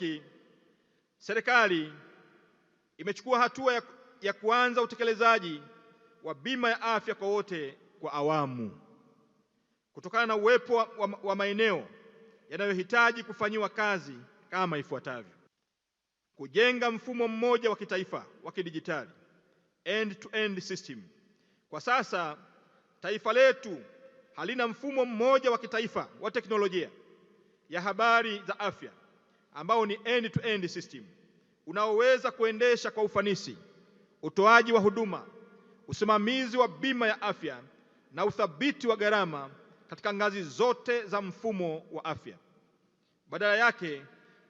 hiki, serikali imechukua hatua ya kuanza utekelezaji wa bima ya afya kwa wote kwa awamu, kutokana na uwepo wa maeneo yanayohitaji kufanyiwa kazi kama ifuatavyo: kujenga mfumo mmoja wa kitaifa wa kidijitali, end-to-end system. Kwa sasa taifa letu halina mfumo mmoja wa kitaifa wa teknolojia ya habari za afya ambao ni end-to-end system unaoweza kuendesha kwa ufanisi utoaji wa huduma, usimamizi wa bima ya afya na uthabiti wa gharama katika ngazi zote za mfumo wa afya. Badala yake,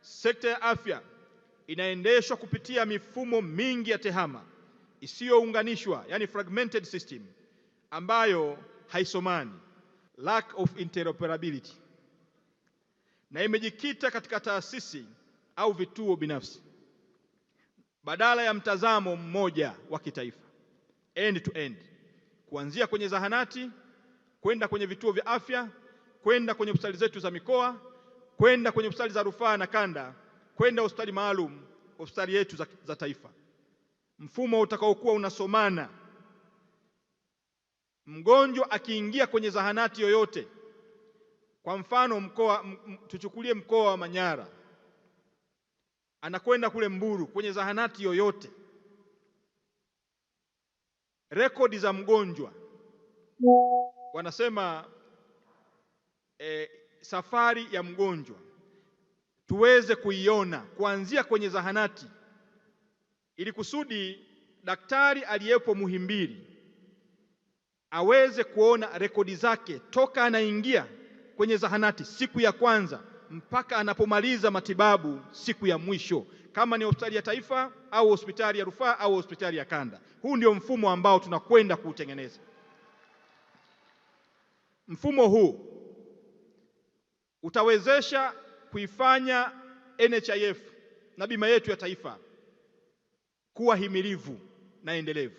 sekta ya afya inaendeshwa kupitia mifumo mingi ya tehama isiyounganishwa, yani fragmented system, ambayo haisomani, lack of interoperability, na imejikita katika taasisi au vituo binafsi badala ya mtazamo mmoja wa kitaifa end to end, kuanzia kwenye zahanati kwenda kwenye vituo vya afya, kwenda kwenye hospitali zetu za mikoa, kwenda kwenye hospitali za rufaa na kanda, kwenda hospitali maalum, hospitali yetu za taifa. Mfumo utakaokuwa unasomana. Mgonjwa akiingia kwenye zahanati yoyote, kwa mfano tuchukulie mkoa wa Manyara, anakwenda kule Mbulu kwenye zahanati yoyote, rekodi za mgonjwa wanasema safari ya mgonjwa tuweze kuiona kuanzia kwenye zahanati, ili kusudi daktari aliyepo Muhimbili aweze kuona rekodi zake toka anaingia kwenye zahanati siku ya kwanza mpaka anapomaliza matibabu siku ya mwisho, kama ni hospitali ya taifa au hospitali ya rufaa au hospitali ya kanda. Huu ndio mfumo ambao tunakwenda kuutengeneza. Mfumo huu utawezesha kuifanya NHIF na bima yetu ya taifa kuwa himilivu na endelevu.